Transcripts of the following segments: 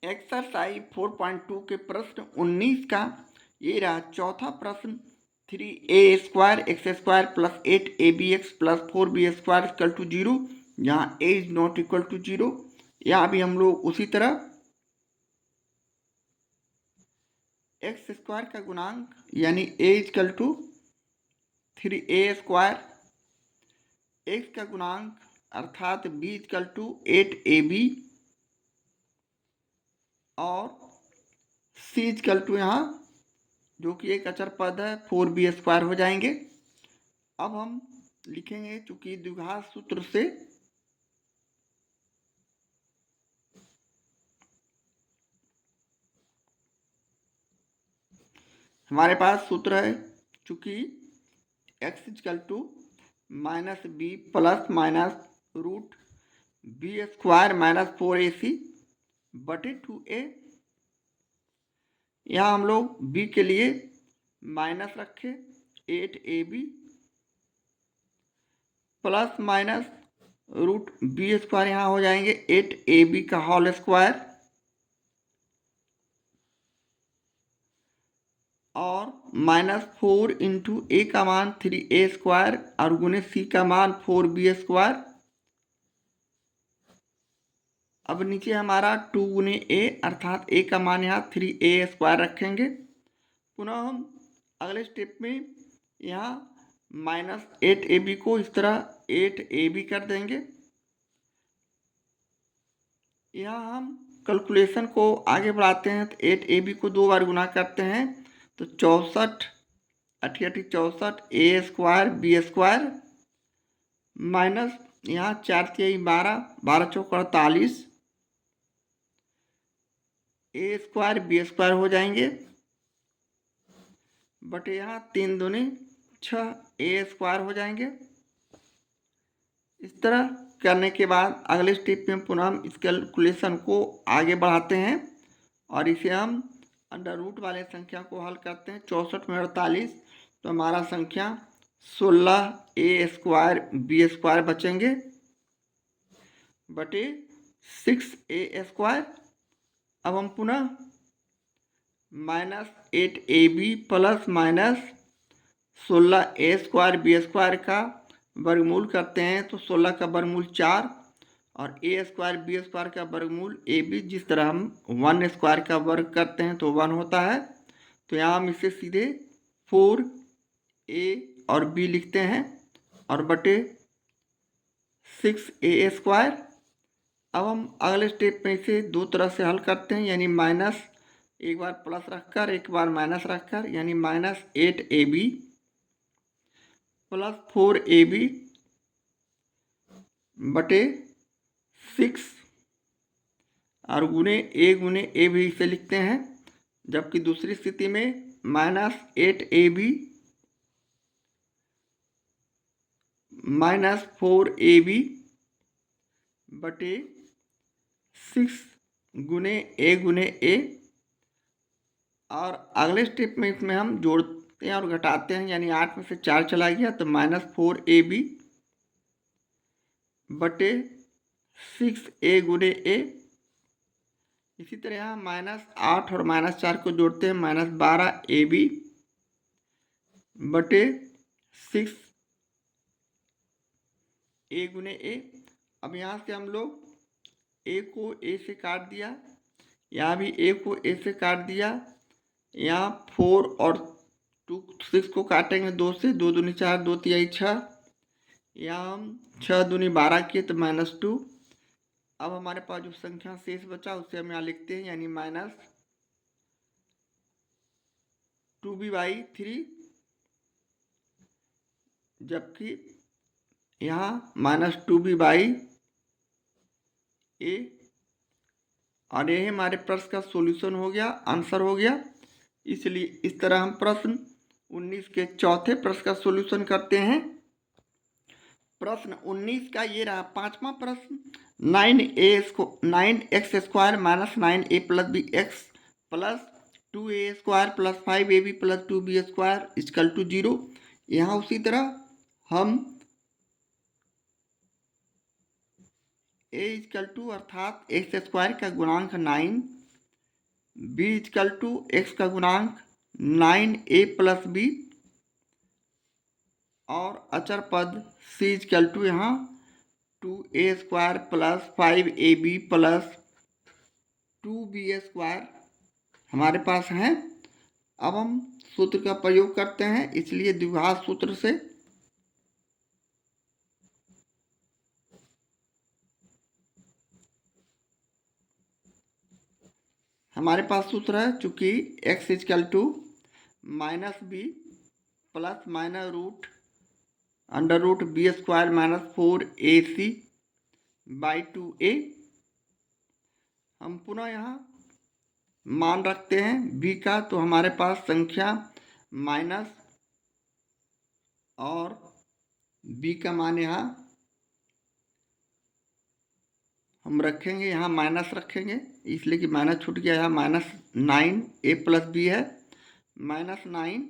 Exercise 4.2 के प्रश्न 19 का ये रहा चौथा प्रश्न। 3a² x² plus 8abx plus 4b² equal to 0, जहाँ a is not equal to 0। यहाँ भी हम लोग उसी तरह x² का गुणांक यानी a equal to 3a², x का गुणांक अर्थात b इक्वल टू 8ab और c इक्वल टू यहाँ जो कि एक अचर पद है 4b² हो जाएंगे। अब हम लिखेंगे चूंकि द्विघात सूत्र से हमारे पास सूत्र है, चूंकि x equal to minus B plus minus root b² minus 4ac बटे 2a। यहाँ हम लोग b के लिए माइनस रखे 8ab plus minus root b² यहाँ हो जाएंगे 8ab का होल स्क्वायर और माइनस 4 इंटू ए का मान 3a² और गुने c का मान 4b²। अब नीचे हमारा 2 गुने a अर्थात a का मान यहाँ 3a² रखेंगे। पुनः हम अगले स्टेप में यहाँ माइनस 8ab को इस तरह 8ab कर देंगे। यहाँ हम कैलकुलेशन को आगे बढ़ाते हैं तो 8ab को 2 बार गुना करते हैं तो 64 अठी 64 a² b² माइनस यहाँ 4 × 12 12 × 4 = 48 a² b² हो जाएंगे बटे यहाँ 3 दूनी 6 a² हो जाएंगे। इस तरह करने के बाद अगले स्टेप में पुनः हम इस कैलकुलेशन को आगे बढ़ाते हैं और इसे हम अंडर रूट वाले संख्या को हल करते हैं। 64 में 48 तो हमारा संख्या 16a² b² बचेंगे बटे 6a²। अब हम पुनः minus 8ab plus minus 16a² b² का वर्गमूल करते हैं तो 16 का वर्गमूल 4 और a² b² का वर्गमूल ab। जिस तरह हम 1² का वर्ग करते हैं तो 1 होता है, तो यहाँ हम इसे सीधे 4a और b लिखते हैं और बटे 6a²। अब हम अगले स्टेप में इसे दो तरह से हल करते हैं, यानी माइनस एक बार प्लस रखकर एक बार माइनस रखकर, यानी माइनस 8ab प्लस 4ab बटे 6 और गुने a भी इसे लिखते हैं। जबकि दूसरी स्थिति में माइनस 8ab माइनस 4ab बटे 6 गुने a और अगले स्टेप में इसमें हम जोड़ते हैं और घटाते हैं, यानी 8 में से 4 चला गया तो माइनस 4ab बटे 6a गुने a। इसी तरह यहाँ माइनस 8 और माइनस 4 को जोड़ते हैं, माइनस 12ab बटे 6a गुने a। अब यहाँ से हम लोग a को a से काट दिया, यहाँ भी a को a से काट दिया। यहाँ 4 और 6 को काटेंगे 2 से, 2 दूनी 4 2 तिहाई 6। यहाँ हम 6 दूनी 12 किए तो -2। अब हमारे पास जो संख्या शेष बचा उसे हम यहाँ लिखते हैं, यानी माइनस 2b/3, जबकि यहाँ माइनस 2b/a और यह हमारे प्रश्न का सॉल्यूशन हो गया, आंसर हो गया। इसलिए इस तरह हम प्रश्न 19 के चौथे प्रश्न का सॉल्यूशन करते हैं। प्रश्न 19 का ये रहा पांचवा प्रश्न। 9x² minus 9a plus bx plus 2a² plus 5ab plus 2b² equal to 0। यहाँ उसी तरह हम a इक्वल टू अर्थात x² का गुणांक 9 b इजकल टू x का गुणांक 9a प्लस बी और अचर पद c इजकल टू यहाँ 2a² plus 5ab plus 2b² हमारे पास है। अब हम सूत्र का प्रयोग करते हैं, इसलिए द्विघात सूत्र से हमारे पास सूत्र है, चूंकि x equal to -b plus minus root under root b² minus 4ac by 2a। हम पुनः यहाँ मान रखते हैं b का, तो हमारे पास संख्या माइनस और b का मान यहाँ हम रखेंगे, यहाँ माइनस रखेंगे इसलिए कि माइनस छूट गया। यहाँ -9a प्लस बी है, -9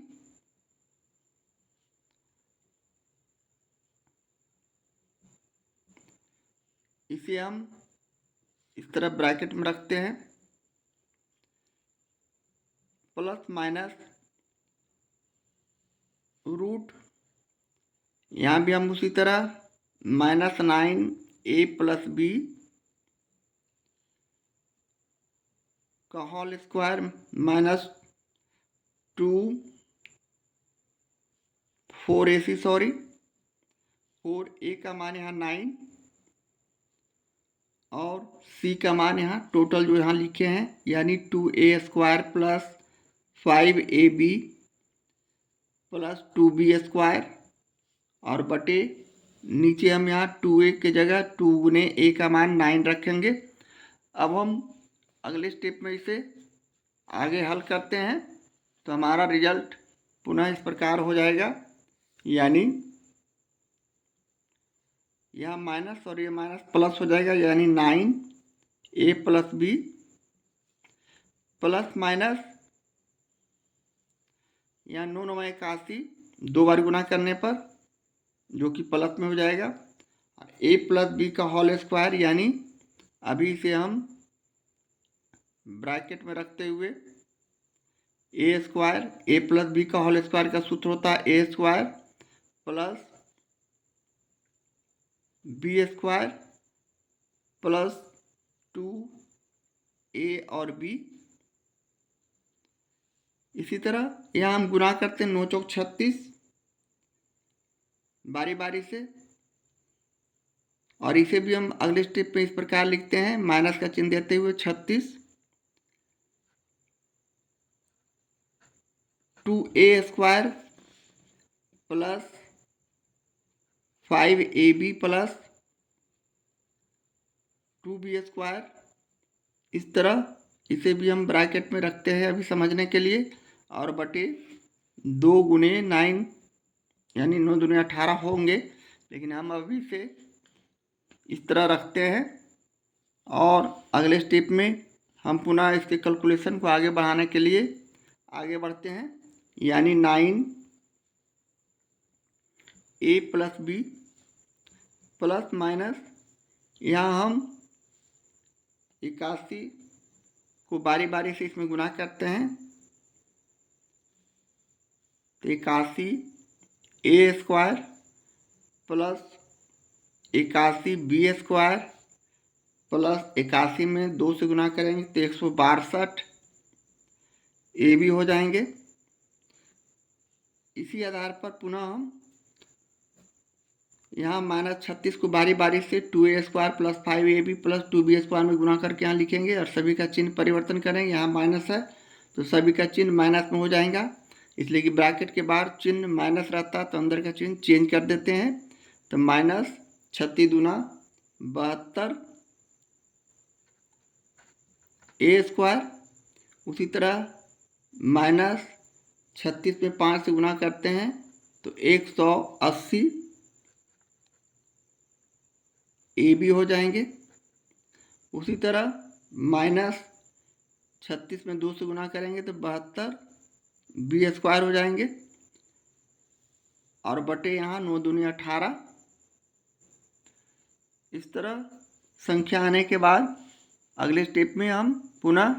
इसे हम इस तरह ब्रैकेट में रखते हैं, प्लस माइनस रूट, यहाँ भी हम उसी तरह -9a प्लस बी का whole square minus 4ac 4a का मान यहाँ 9 और c का मान यहाँ टोटल जो यहाँ लिखे हैं यानी 2a² plus 5ab plus 2b² और बटे नीचे हम यहाँ 2a की जगह 2 गुने a का मान 9 रखेंगे। अब हम अगले स्टेप में इसे आगे हल करते हैं तो हमारा रिजल्ट पुनः इस प्रकार हो जाएगा, यानी यह माइनस और ये माइनस प्लस हो जाएगा, यानी 9a plus B plus minus यहाँ 9 9 81 दो बार गुना करने पर जो कि प्लस में हो जाएगा, a प्लस बी का होल स्क्वायर, यानी अभी इसे हम ब्रैकेट में रखते हुए a प्लस बी का होल स्क्वायर का सूत्र होता है a² plus b² plus 2a और b। इसी तरह यहाँ हम गुना करते हैं 9 चौक 36 बारी बारी से, और इसे भी हम अगले स्टेप में इस प्रकार लिखते हैं माइनस का चिन्ह देते हुए 36 2a² plus 5ab plus 2b²। इस तरह इसे भी हम ब्रैकेट में रखते हैं अभी समझने के लिए, और बटे 2 गुने 9 यानी 9 दूनी 18 होंगे, लेकिन हम अभी इसे इस तरह रखते हैं और अगले स्टेप में हम पुनः इसके कैलकुलेशन को आगे बढ़ाने के लिए आगे बढ़ते हैं, यानी 9a plus B plus minus यहाँ हम 81 को बारी बारी से इसमें गुना करते हैं, तो 81a² प्लस 81b² प्लस 81 में 2 से गुना करेंगे तो 162 ए भी हो जाएंगे। इसी आधार पर पुनः हम यहाँ -36 को बारी बारी से 2a² plus 5ab plus 2b² में गुना करके यहाँ लिखेंगे और सभी का चिन्ह परिवर्तन करेंगे। यहाँ माइनस है तो सभी का चिन्ह माइनस में हो जाएगा, इसलिए कि ब्रैकेट के बाहर चिन्ह माइनस रहता है तो अंदर का चिन्ह चेंज कर देते हैं, तो -36 दूना 72 a²। उसी तरह -36 में 5 से गुना करते हैं तो 180 ए भी हो जाएंगे। उसी तरह -36 में 2 से गुना करेंगे तो 72 b² हो जाएंगे, और बटे यहाँ 9 दूनी 18। इस तरह संख्या आने के बाद अगले स्टेप में हम पुनः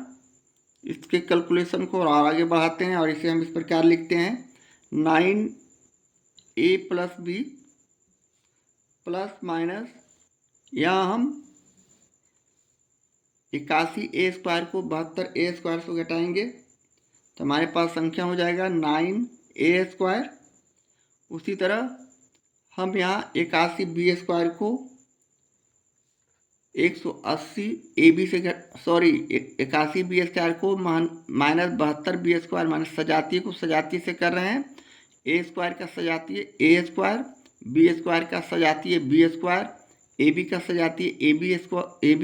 इसके कैलकुलेशन को और आगे बढ़ाते हैं और इसे हम इस प्रकार लिखते हैं 9a plus B plus minus, यहाँ हम 81a² को 72a² से घटाएंगे तो हमारे पास संख्या हो जाएगा 9a²। उसी तरह हम यहाँ 81b² को 180 AB से 81b² को माइनस 72b² माइनस सजातीय को सजातीय से कर रहे हैं। a² का सजातीय a², b² का सजातीय b², ab का सजातीय ab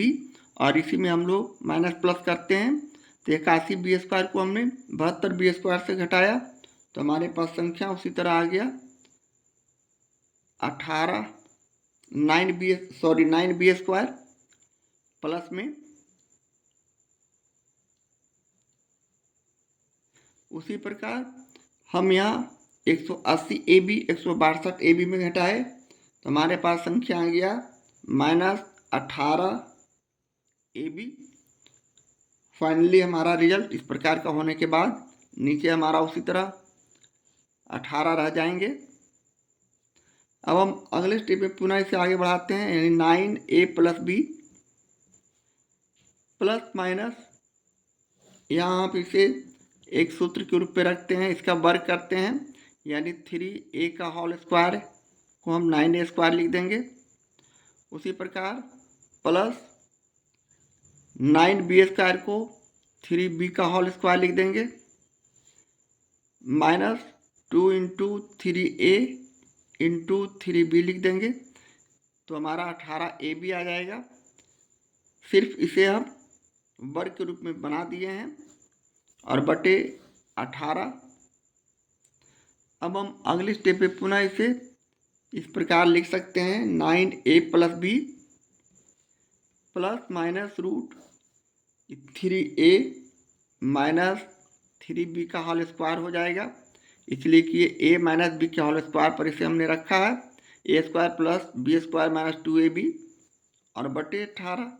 और इसी में हम लोग माइनस प्लस करते हैं। तो 81b² को हमने 72b² से घटाया तो हमारे पास संख्या उसी तरह आ गया 9b² प्लस में उसी प्रकार हम यहाँ 180 AB 162 AB में घटाए तो हमारे पास संख्या आ गया -18 AB। फाइनली हमारा रिजल्ट इस प्रकार का होने के बाद नीचे हमारा उसी तरह 18 रह जाएंगे। अब हम अगले स्टेप में पुनः इसे आगे बढ़ाते हैं, यानी 9a plus B plus minus, यहाँ आप इसे एक सूत्र के रूप में रखते हैं, इसका वर्ग करते हैं, यानी 3a का होल स्क्वायर को हम 9a² लिख देंगे। उसी प्रकार प्लस 9b² को 3b का होल स्क्वायर लिख देंगे, minus 2 into 3a into 3b लिख देंगे तो हमारा 18ab आ जाएगा। सिर्फ इसे हम वर्ग के रूप में बना दिए हैं और बटे 18। अब हम अगले स्टेप पे पुनः इसे इस प्रकार लिख सकते हैं 9a plus B plus minus root 3a minus 3b का होल स्क्वायर हो जाएगा, इसलिए कि ये a माइनस बी के होल स्क्वायर पर इसे हमने रखा है a² plus b² minus 2ab और बटे 18।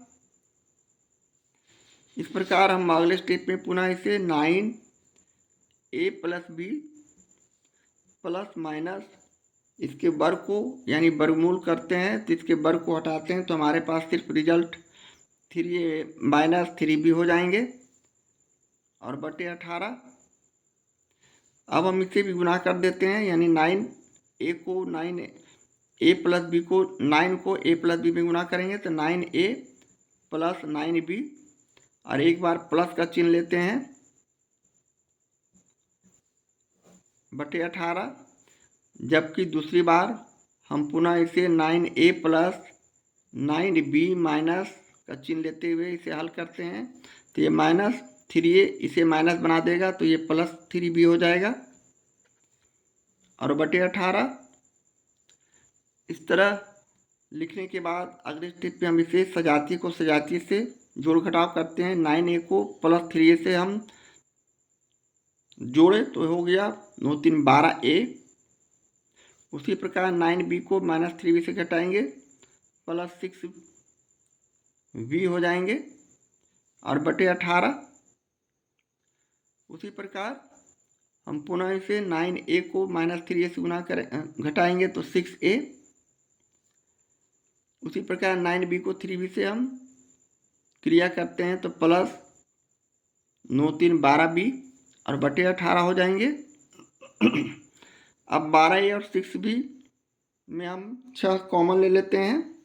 इस प्रकार हम अगले स्टेप में पुनः इसे 9a plus B plus minus इसके वर्ग को यानी वर्गमूल करते हैं तो इसके वर्ग को हटाते हैं तो हमारे पास सिर्फ रिजल्ट 3a माइनस 3b हो जाएंगे और बटे 18। अब हम इसे भी गुना कर देते हैं, यानी 9a को 9a प्लस बी को 9 को a प्लस बी में गुना करेंगे तो 9a प्लस 9b और एक बार प्लस का चिन्ह लेते हैं बटे 18, जबकि दूसरी बार हम पुनः इसे 9a प्लस 9b माइनस का चिन्ह लेते हुए इसे हल करते हैं तो ये माइनस 3a इसे माइनस बना देगा तो ये प्लस 3b हो जाएगा और बटे 18। इस तरह लिखने के बाद अगले स्टेप पे हम इसे सजातीय को सजातीय से जोड़ घटाव करते हैं। 9a को प्लस 3a से हम जोड़े तो हो गया 9 3 12a। उसी प्रकार 9b को माइनस 3b से घटाएंगे प्लस 6b हो जाएंगे और बटे 18। उसी प्रकार हम पुनः इसे 9a को माइनस 3a से गुना करें घटाएंगे तो 6a। उसी प्रकार 9b को 3b से हम क्रिया करते हैं तो प्लस 9 3 12b और बटे 18 हो जाएंगे। अब 12a और 6b में हम 6 कॉमन ले लेते हैं।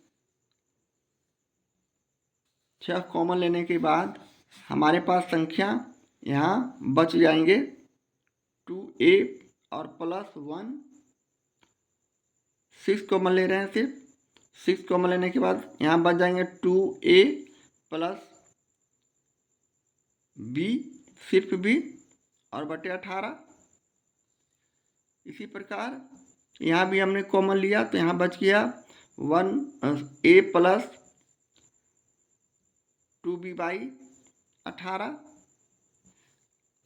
6 कॉमन लेने के बाद हमारे पास संख्या यहाँ बच जाएंगे 2a और प्लस 1। 6 कॉमन ले रहे हैं, सिर्फ 6 कॉमन लेने के बाद यहाँ बच जाएंगे 2a प्लस b सिर्फ b और बटे 18। इसी प्रकार यहाँ भी हमने कॉमन लिया तो यहाँ बच गया 1a प्लस 2b बाई 18।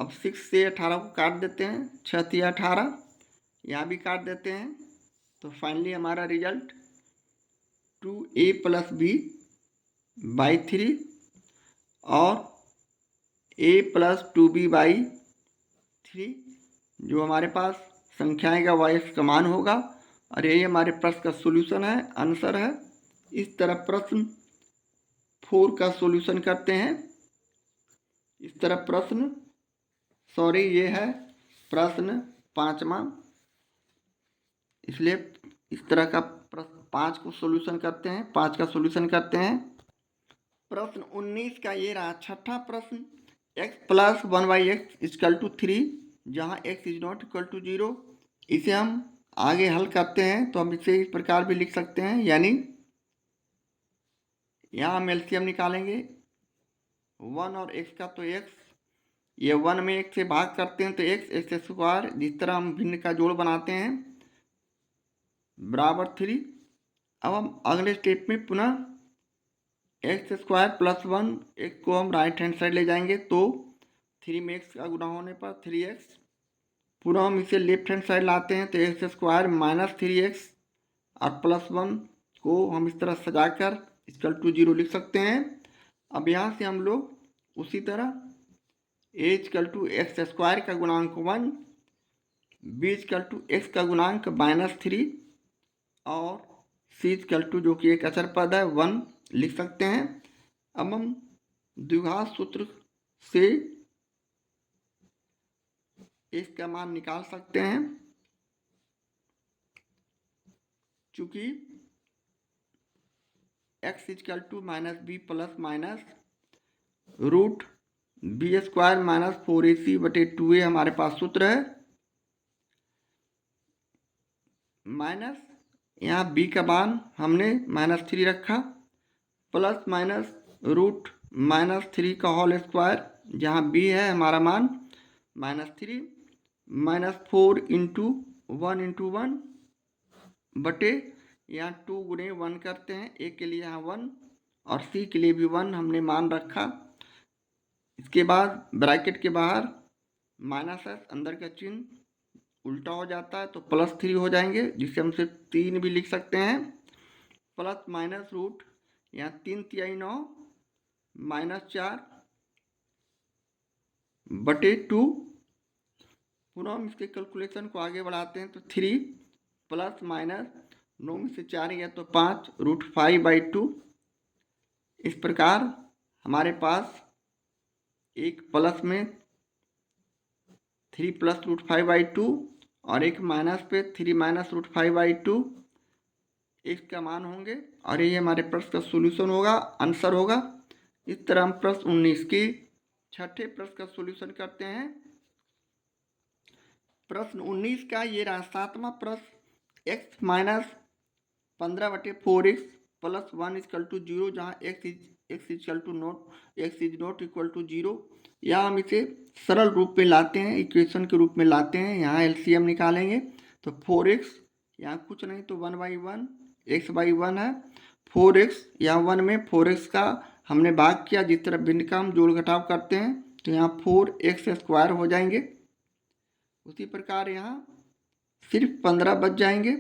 अब 6 से 18 को काट देते हैं, 6 3 18, यहाँ भी काट देते हैं तो फाइनली हमारा result 2a plus b by 3 और ए प्लस 2b/3, जो हमारे पास संख्याएं का वाई समान होगा। और यही हमारे प्रश्न का सॉल्यूशन है, आंसर है। इस तरह प्रश्न 4 का सॉल्यूशन करते हैं। इस तरह प्रश्न ये है प्रश्न 5वां, इसलिए इस तरह का प्रश्न 5 को सॉल्यूशन करते हैं, 5 का सॉल्यूशन करते हैं। प्रश्न 19 का ये रहा छठा प्रश्न, x plus 1/x equal to 3, जहाँ x is not equal to 0। इसे हम आगे हल करते हैं तो हम इसे इस प्रकार भी लिख सकते हैं, यानी यहाँ हम एलसीएम निकालेंगे 1 और x का, तो x ये 1 में 1 से भाग करते हैं तो x स्क्वायर, जिस तरह हम भिन्न का जोड़ बनाते हैं, बराबर 3। अब हम अगले स्टेप में पुनः एक्स स्क्वायर प्लस 1 एक को हम राइट हैंड साइड ले जाएंगे, तो 3 में x का गुणा होने पर 3x। पुनः हम इसे लेफ्ट हैंड साइड लाते हैं तो एक्स स्क्वायर माइनस 3x और प्लस 1 को हम इस तरह सजाकर इक्वल टू 0 लिख सकते हैं। अब यहाँ से हम लोग उसी तरह a equal to X square का गुणांक 1, b इक्वल टू एक्स का गुणांक -3 और c इक्वल टू, जो कि एक अचर पद है, 1 लिख सकते हैं। अब हम द्विघात सूत्र से इसका मान निकाल सकते हैं, चूंकि x equal to -b plus minus root B square -4ac/2a हमारे पास सूत्र है। माइनस यहाँ b का मान हमने -3 रखा, प्लस माइनस रूट -3 का होल स्क्वायर, जहाँ b है हमारा मान -3, -4 इंटू 1 बटे यहाँ 2 गुणे 1 करते हैं, a के लिए यहाँ 1 और c के लिए भी 1 हमने मान रखा। इसके बाद ब्रैकेट के बाहर -s, अंदर का चिन्ह उल्टा हो जाता है तो +3 हो जाएंगे, जिसे हम सिर्फ 3 भी लिख सकते हैं। प्लस माइनस रूट यहाँ 3 तिहाई 9 -4 बटे 2। पुनः हम इसके कैलकुलेशन को आगे बढ़ाते हैं तो 3 प्लस माइनस 9 में से 4 गया तो 5 √5/2। इस प्रकार हमारे पास एक प्लस में 3 प्लस √5/2 और एक माइनस पे 3 माइनस √5/2 इसका मान होंगे, और ये हमारे प्रश्न का सॉल्यूशन होगा, आंसर होगा। इस तरह हम प्रश्न 19 की छठे प्रश्न का सॉल्यूशन करते हैं। प्रश्न 19 का ये रहा 7वां प्रश्न, x minus 15/4x plus 1 equal to 0, जहाँ x is not equal to 0। या हम इसे सरल रूप में लाते हैं, इक्वेशन के रूप में लाते हैं। यहाँ एलसीएम निकालेंगे तो 4x यहाँ कुछ नहीं तो 1/1 x/1 है। 4x यहाँ 1 में 4x का हमने भाग किया, जिस तरह भिन्न का हम जोड़ घटाव करते हैं तो यहाँ 4x स्क्वायर हो जाएंगे। उसी प्रकार यहाँ सिर्फ 15 बच जाएंगे,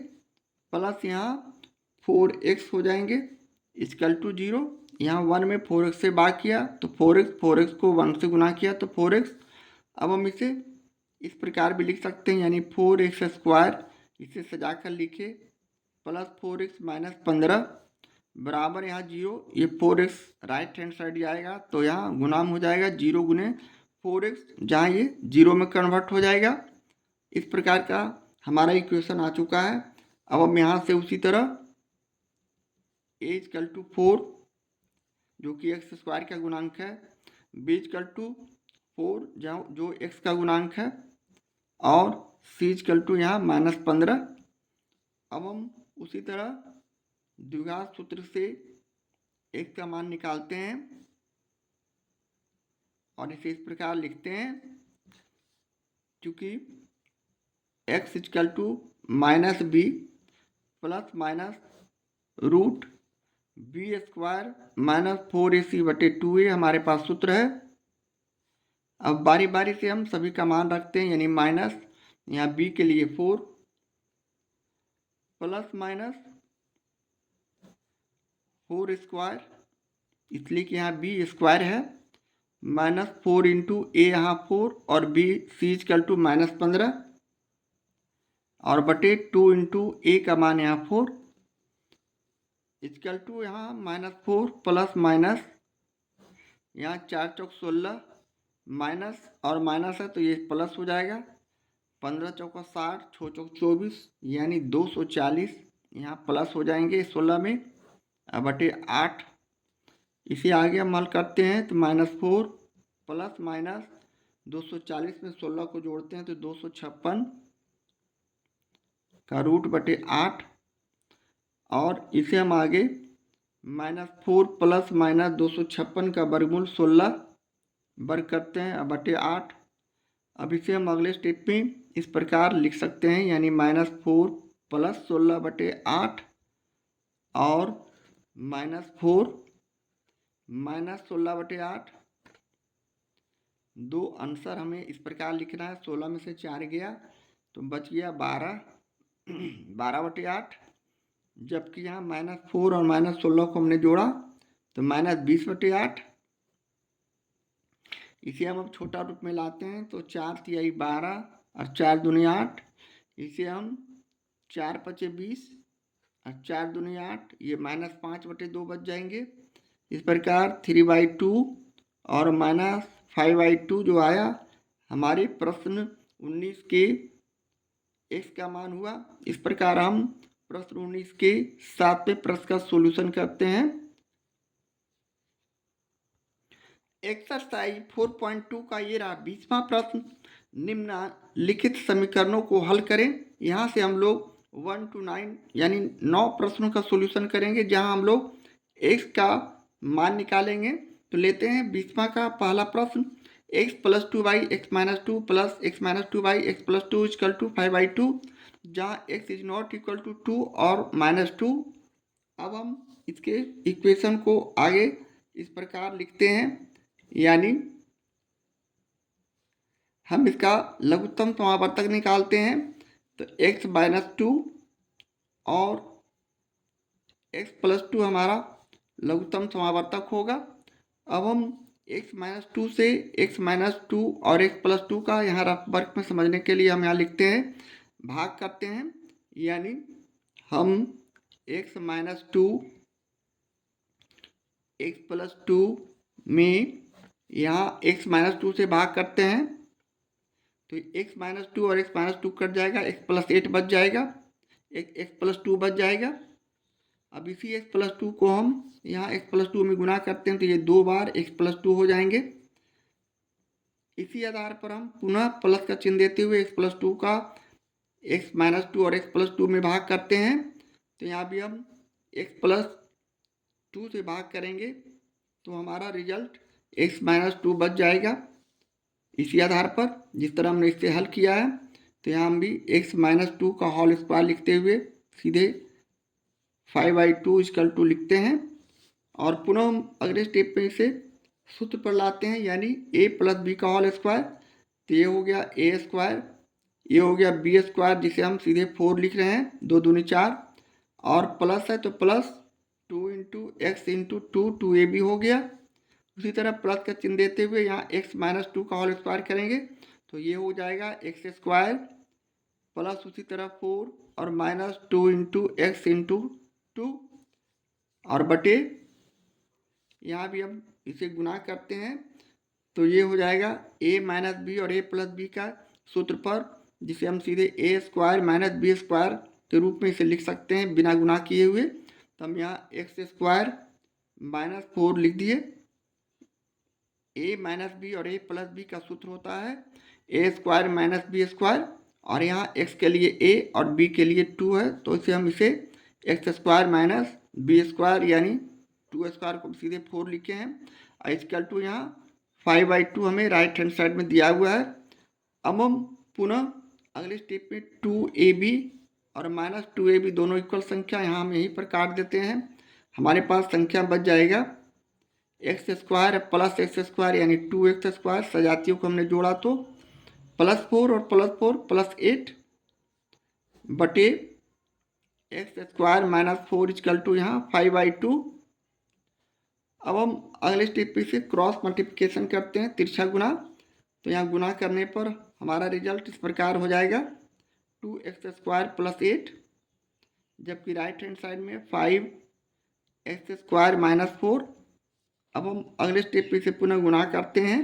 प्लस यहाँ 4x हो जाएंगे इक्वल टू 0। यहाँ 1 में 4x से भाग किया तो 4x को 1 से गुना किया तो 4x। अब हम इसे इस प्रकार भी लिख सकते हैं, यानी 4x स्क्वायर, इसे सजाकर लिखे, प्लस 4x माइनस 15 बराबर यहाँ 0। ये 4x राइट हैंड साइड जाएगा तो यहाँ गुणाम हो जाएगा 0 गुने 4x, जहाँ ये 0 में कन्वर्ट हो जाएगा। इस प्रकार का हमारा इक्वेशन आ चुका है। अब हम यहाँ से उसी तरह a इक्वल टू 4, जो कि एक्स स्क्वायर का गुणांक है, b इक्वल टू 4 जो x का गुणांक है, और c इक्वल टू यहाँ -15। अब हम उसी तरह द्विघात सूत्र से x का मान निकालते हैं और इसे इस प्रकार लिखते हैं, क्योंकि x equal to -b plus minus root B square -4ac/2a हमारे पास सूत्र है। अब बारी बारी से हम सभी का मान रखते हैं, यानी माइनस यहाँ b के लिए 4 प्लस माइनस 4 स्क्वायर, इसलिए कि यहाँ b स्क्वायर है, -4 इंटू ए यहाँ 4 और बी सी इजकल टू -15 और बटे 2 इंटू ए का मान यहाँ 4 इजकल टू यहाँ -4 प्लस माइनस यहाँ 4 चौक 16 माइनस और माइनस है तो ये प्लस हो जाएगा 15 चौका 60 6 चौक 24 यानी 240 यहाँ प्लस हो जाएंगे 16 में बटे 8। इसे आगे हम हल करते हैं तो -4 प्लस माइनस 240 में 16 को जोड़ते हैं तो 256 का रूट बटे 8 और इसे हम आगे -4 प्लस माइनस 256 का वर्गमूल 16 वर्ग करते हैं बटे 8। अब इसे हम अगले स्टेप में इस प्रकार लिख सकते हैं यानी -4 प्लस 16 बटे 8 और -4 माइनस 16 बटे 8। दो आंसर हमें इस प्रकार लिखना है 16 में से 4 गया तो बच गया 12 बटे 8 जबकि यहाँ -4 और -16 को हमने जोड़ा तो -20 बटे 8। इसे हम अब छोटा रूप में लाते हैं तो 4 तिहाई 12 और 4 दूनी 8। इसे हम 4 पचे 20 और 4 दूनी 8 ये -5 बटे 2 बच जाएंगे। इस प्रकार 3/2 और -5/2 जो आया हमारे प्रश्न 19 के x का मान हुआ। इस प्रकार हम प्रश्न 19 के 7वें प्रश्न का सॉल्यूशन करते हैं। एक्सरसाइज 4.2 का ये रहा 20वां प्रश्न। निम्नलिखित समीकरणों को हल करें। यहाँ से हम लोग 1 to 9 यानी 9 प्रश्नों का सॉल्यूशन करेंगे जहाँ हम लोग x का मान निकालेंगे। तो लेते हैं 20वां का पहला प्रश्न x + 2y x - 2 plus x - 2y x + 2 equal to 5/2 जहाँ x is not equal to 2 और -2। अब हम इसके इक्वेशन को आगे इस प्रकार लिखते हैं यानी हम इसका लघुत्तम समावर्तक निकालते हैं तो x - 2 और x + 2 हमारा लघुत्तम समावर्तक होगा। अब हम x - 2 से x - 2 और x + 2 का यहाँ रफ वर्क में समझने के लिए हम यहाँ लिखते हैं भाग करते हैं यानी हम x - 2 x + 2 में यहाँ x - 2 से भाग करते हैं तो x - 2 और x - 2 कट जाएगा x + 8 बच जाएगा x + 2 बच जाएगा। अब इसी x + 2 को हम यहाँ x + 2 में गुना करते हैं तो ये 2 बार x + 2 हो जाएंगे। इसी आधार पर हम पुनः प्लस का चिन्ह देते हुए x + 2 का x - 2 और x + 2 में भाग करते हैं तो यहाँ भी हम x + 2 से भाग करेंगे तो हमारा रिजल्ट x - 2 बच जाएगा। इसी आधार पर जिस तरह हमने इससे हल किया है तो यहाँ हम भी x - 2 का होल स्क्वायर लिखते हुए सीधे 5/2 इक्वल टू लिखते हैं और पुनः हम अगले स्टेप में इसे सूत्र पर लाते हैं यानी a + b का होल स्क्वायर तो ये हो गया a², ये हो गया b² जिसे हम सीधे 4 लिख रहे हैं 2 दूनी 4 और प्लस है तो plus 2 into x into 2 2ab हो गया। उसी तरह प्लस का चिन्ह देते हुए यहाँ x - 2 का होल स्क्वायर करेंगे तो ये हो जाएगा x² प्लस उसी तरह 4 और -2 इंटू एक्स इंटू 2 और बटे यहाँ भी हम इसे गुना करते हैं तो ये हो जाएगा a - b और a + b का सूत्र पर जिसे हम सीधे a² - b² के रूप में इसे लिख सकते हैं बिना गुना किए हुए। तो हम यहाँ x² - 4 लिख दिए। a - b और a + b का सूत्र होता है a² - b² और यहाँ x के लिए a और b के लिए 2 है तो इसे हम इसे x² - b² यानी 2² को सीधे 4 लिखे हैं और इक्वल टू यहाँ 5/2 हमें राइट हैंड साइड में दिया हुआ है। अब हम पुनः अगले स्टेप में 2ab और -2ab दोनों इक्वल संख्या यहाँ हम यहीं पर काट देते हैं। हमारे पास संख्या बच जाएगा x² प्लस x² यानी 2x²। सजातियों को हमने जोड़ा तो +4 और +4 +8 बटे x² - 4 इक्वल टू यहाँ 5/2 अब हम अगले स्टेप पे इसे क्रॉस मल्टीप्लिकेशन करते हैं, तिरछा गुना। तो यहाँ गुना करने पर हमारा रिजल्ट इस प्रकार हो जाएगा 2x² + 8, जबकि राइट हैंड साइड में 5x² - 4। अब हम अगले स्टेप पे इसे पुनः गुना करते हैं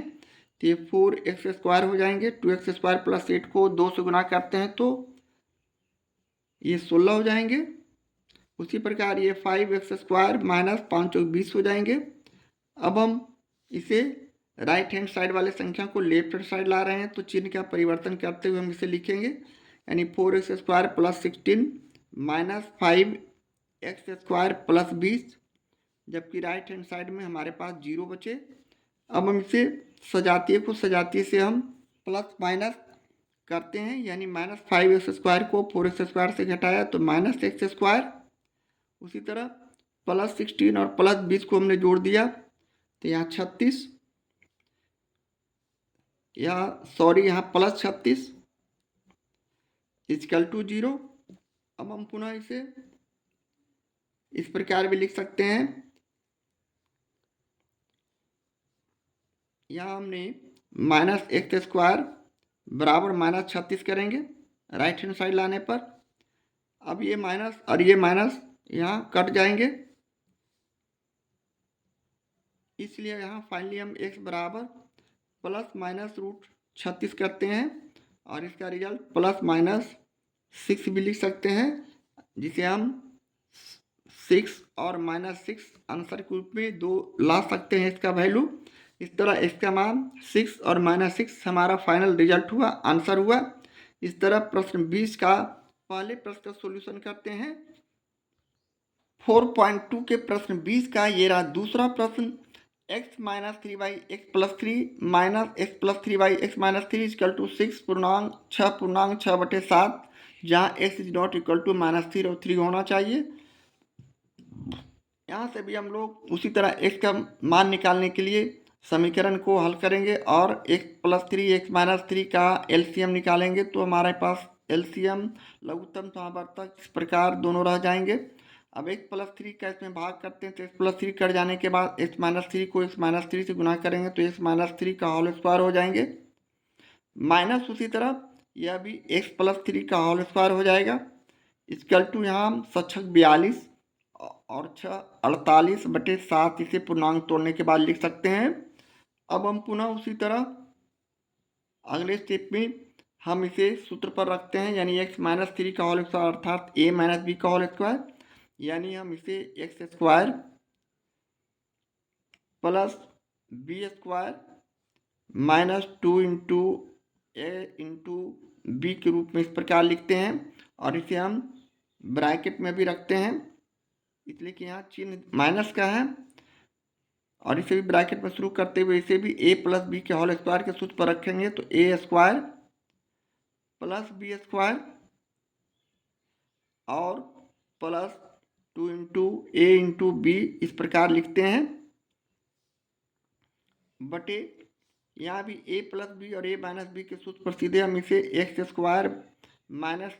तो ये 4x² हो जाएंगे। 2x² + 8 को 2 से गुना करते हैं तो ये 16 हो जाएंगे। उसी प्रकार ये 5x² - 5 × 20 हो जाएंगे। अब हम इसे राइट हैंड साइड वाले संख्या को लेफ्ट हैंड साइड ला रहे हैं, तो चिन्ह का परिवर्तन करते हुए हम इसे लिखेंगे, यानी 4x² + 16 - 5x² + 20, जबकि राइट हैंड साइड में हमारे पास 0 बचे। अब हम इसे सजातीय को सजातीय से हम प्लस माइनस करते हैं, यानी -5x² को 4x² से घटाया तो -x²। उसी तरह +16 और +20 को हमने जोड़ दिया तो यहाँ 36, यहाँ +36 = 0। अब हम पुनः इसे इस प्रकार भी लिख सकते हैं, यहाँ हमने -x² = -36 करेंगे राइट हैंड साइड लाने पर। अब ये माइनस और ये माइनस यहाँ कट जाएंगे, इसलिए यहाँ फाइनली हम x बराबर ±√36 करते हैं और इसका रिजल्ट +-6 भी लिख सकते हैं, जिसे हम 6 और -6 आंसर के रूप में 2 ला सकते हैं इसका वैल्यू। इस तरह इसका मान 6 और -6 हमारा फाइनल रिजल्ट हुआ, आंसर हुआ। इस तरह प्रश्न 20 का पहले प्रश्न का सॉल्यूशन करते हैं। 4.2 के प्रश्न 20 का ये रहा दूसरा प्रश्न। x - 3/x + 3 - x + 3/x - 3 = 6.6/7, जहाँ x ≠ -3 और 3 होना चाहिए। यहाँ से भी हम लोग उसी तरह x का मान निकालने के लिए समीकरण को हल करेंगे और x + 3 x - 3 का एलसीएम निकालेंगे, तो हमारे पास एलसीएम लघुत्तम समावर्तक इस प्रकार दोनों रह जाएंगे। अब x + 3 का इसमें भाग करते हैं तो x + 3 कट जाने के बाद x - 3 को x - 3 से गुना करेंगे तो x - 3 का होल स्क्वायर हो जाएंगे। माइनस उसी तरह यह भी x + 3 का होल स्क्वायर हो जाएगा। = यहाँ हम 42 और 6 48/7 इसे पूर्णांक तोड़ने के बाद लिख सकते हैं। अब हम पुनः उसी तरह अगले स्टेप में हम इसे सूत्र पर रखते हैं, यानी x - 3 का होल स्क्वायर अर्थात a - b का होल स्क्वायर, यानी हम इसे x² + b² - 2 × a × b के रूप में इस प्रकार लिखते हैं और इसे हम ब्रैकेट में भी रखते हैं, इसलिए कि यहाँ चिन्ह माइनस का है। और इसे भी ब्रैकेट में शुरू करते हुए इसे भी a + b के होल स्क्वायर के सूत्र पर रखेंगे तो a² + b² और +2 × a × b इस प्रकार लिखते हैं, बटे यहाँ भी a + b और a - b के सूत्र पर सीधे हम इसे x² -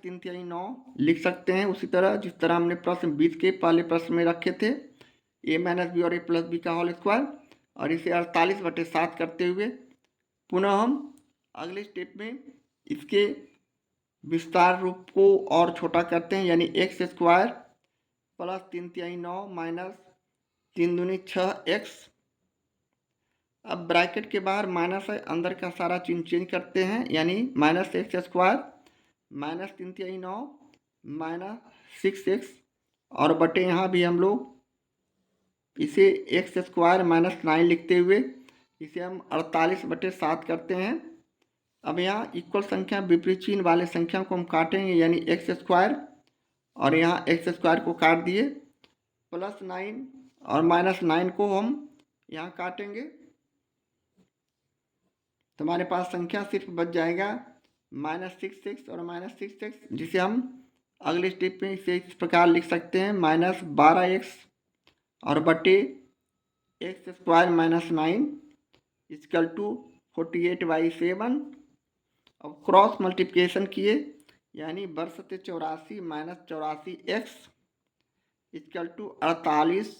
3/9 लिख सकते हैं, उसी तरह जिस तरह हमने प्रश्न 20 के पहले प्रश्न में रखे थे a - b और a + b का होल स्क्वायर, और इसे 48/7 करते हुए पुनः हम अगले स्टेप में इसके विस्तार रूप को और छोटा करते हैं, यानी x² + 3/9 - 3 दूनी 6x। अब ब्रैकेट के बाहर माइनस है, अंदर का सारा चिन्ह चेंज करते हैं, यानी -x² - 3/9 - 6x, और बटे यहाँ भी हम लोग इसे x² - 9 लिखते हुए इसे हम 48/7 करते हैं। अब यहाँ इक्वल संख्या विपरीत चिन्ह वाले संख्या को हम काटेंगे, यानी x² और यहाँ x² को काट दिए, +9 और -9 को हम यहाँ काटेंगे, तो हमारे पास संख्या सिर्फ बच जाएगा -6x और -6x, जिसे हम अगले स्टेप में इसे इस प्रकार लिख सकते हैं, -12x और बटे x² - 9 = 48/7। अब क्रॉस मल्टीप्लिकेशन किए, यानी बरसते 84 - 84x = 48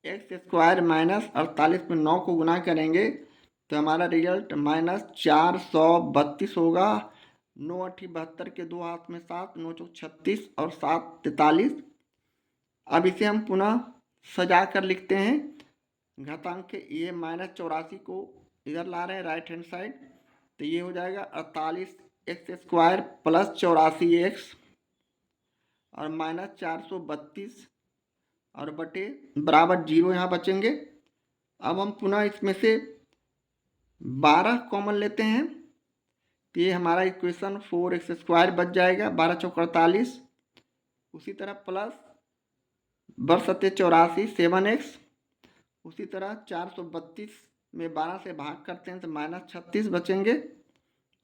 एक्स स्क्वायर माइनस 48 में 9 को गुना करेंगे तो हमारा रिजल्ट -432 होगा। 9 8 72 के 2 हाथ में 7, 9 चौक 36 और 7 43। अब इसे हम पुनः सजा कर लिखते हैं घातांक के। ये -84 को इधर ला रहे हैं राइट हैंड साइड, तो ये हो जाएगा 48 एक्स स्क्वायर प्लस 84 एक्स और -432 और बटे बराबर 0 यहाँ बचेंगे। अब हम पुनः इसमें से 12 कॉमन लेते हैं तो ये हमारा इक्वेशन 4x स्क्वायर बच जाएगा। 12 चौक 48, उसी तरह प्लस 82 7x, उसी तरह 432 में 12 से भाग करते हैं तो -36 बचेंगे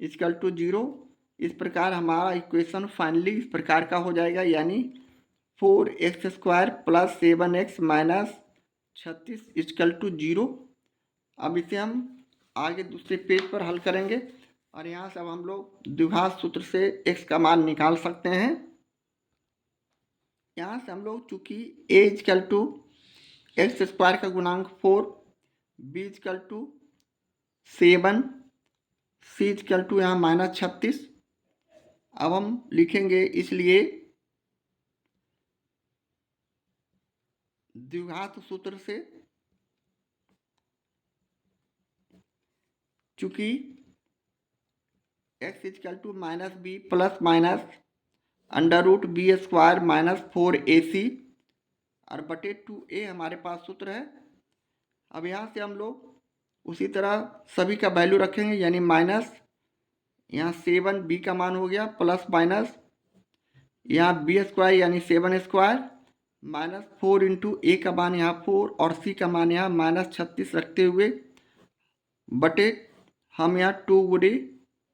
इक्वल टू 0। इस प्रकार हमारा इक्वेशन फाइनली इस प्रकार का हो जाएगा, यानी 4x square plus 7x minus 36 equal to 0। अब इसे हम आगे दूसरे पेज पर हल करेंगे और यहाँ से अब हम लोग द्विघात सूत्र से x का मान निकाल सकते हैं। यहाँ से हम लोग चूँकि a equal to X square का गुणांक 4, b equal to 7, c equal to यहाँ -36। अब हम लिखेंगे इसलिए द्विघात सूत्र से चूँकि x equal to -b plus minus √b square -4ac और बटे 2a हमारे पास सूत्र है। अब यहाँ से हम लोग उसी तरह सभी का वैल्यू रखेंगे, यानी माइनस यहाँ 7b का मान हो गया प्लस माइनस यहाँ b स्क्वायर यानी 7 स्क्वायर -4 इंटू a का मान यहाँ 4 और c का मान यहाँ -36 रखते हुए बटे हम यहाँ 2 गुणे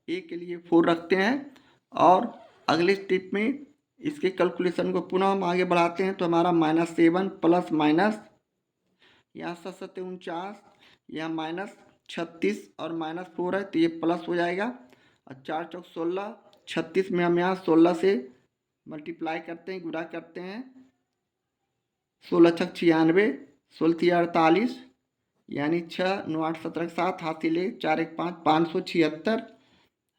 a के लिए 4 रखते हैं। और अगले स्टेप में इसके कैलकुलेशन को पुनः हम आगे बढ़ाते हैं तो हमारा -7 प्लस माइनस यहाँ 7 7 49, यहाँ -36 और -4 है तो ये प्लस हो जाएगा और 4 चौक 16, 36 में हम यहाँ 16 से मल्टीप्लाई करते हैं, गुणा करते हैं। 16 छक 96, 16 48, यानी 6 9 8 17 7 हाथ से ले 4 1 5 576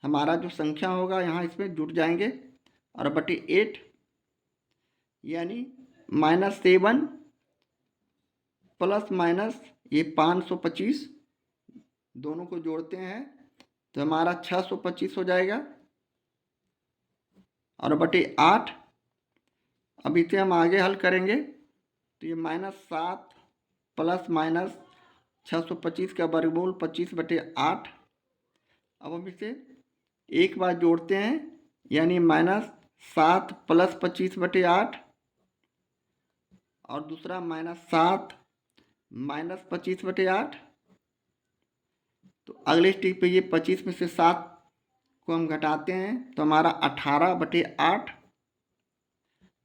हमारा जो संख्या होगा यहाँ इसमें जुड़ जाएंगे और बटे 8 यानी -7 प्लस माइनस ये 525 दोनों को जोड़ते हैं तो हमारा 625 हो जाएगा और बटे 8। अब इसे हम आगे हल करेंगे तो ये -7 प्लस माइनस 625 का वर्गमूल 25 बटे 8। अब हम इसे एक बार जोड़ते हैं, यानी -7 प्लस 25 बटे 8 और दूसरा -7 माइनस 25 बटे 8। तो अगले स्टेप पे ये 25 में से 7 को हम घटाते हैं तो हमारा 18 बटे 8,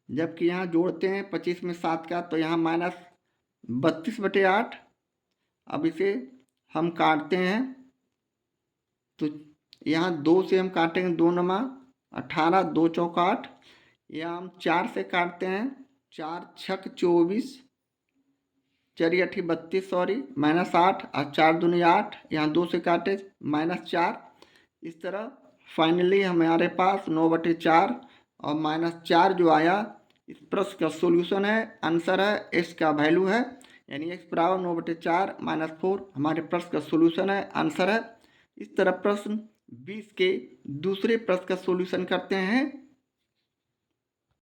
जबकि यहाँ जोड़ते हैं 25 में 7 का तो यहाँ -32 बटे 8। अब इसे हम काटते हैं तो यहाँ 2 से हम काटेंगे, 2 नमा 18, 2 चौक 8, यहाँ हम 4 से काटते हैं, 4 छक 24, 4 8 32 सॉरी -8 और 4 दूनी 8, यहाँ 2 से काटे -4। इस तरह फाइनली हमारे पास 9 बटे 4 और -4 जो आया इस प्रश्न का सॉल्यूशन है, आंसर है, x का वैल्यू है, यानी x बराबर 9 बटे 4 -4 हमारे प्रश्न का सॉल्यूशन है, आंसर है। इस तरह प्रश्न 20 के दूसरे प्रश्न का सॉल्यूशन करते हैं।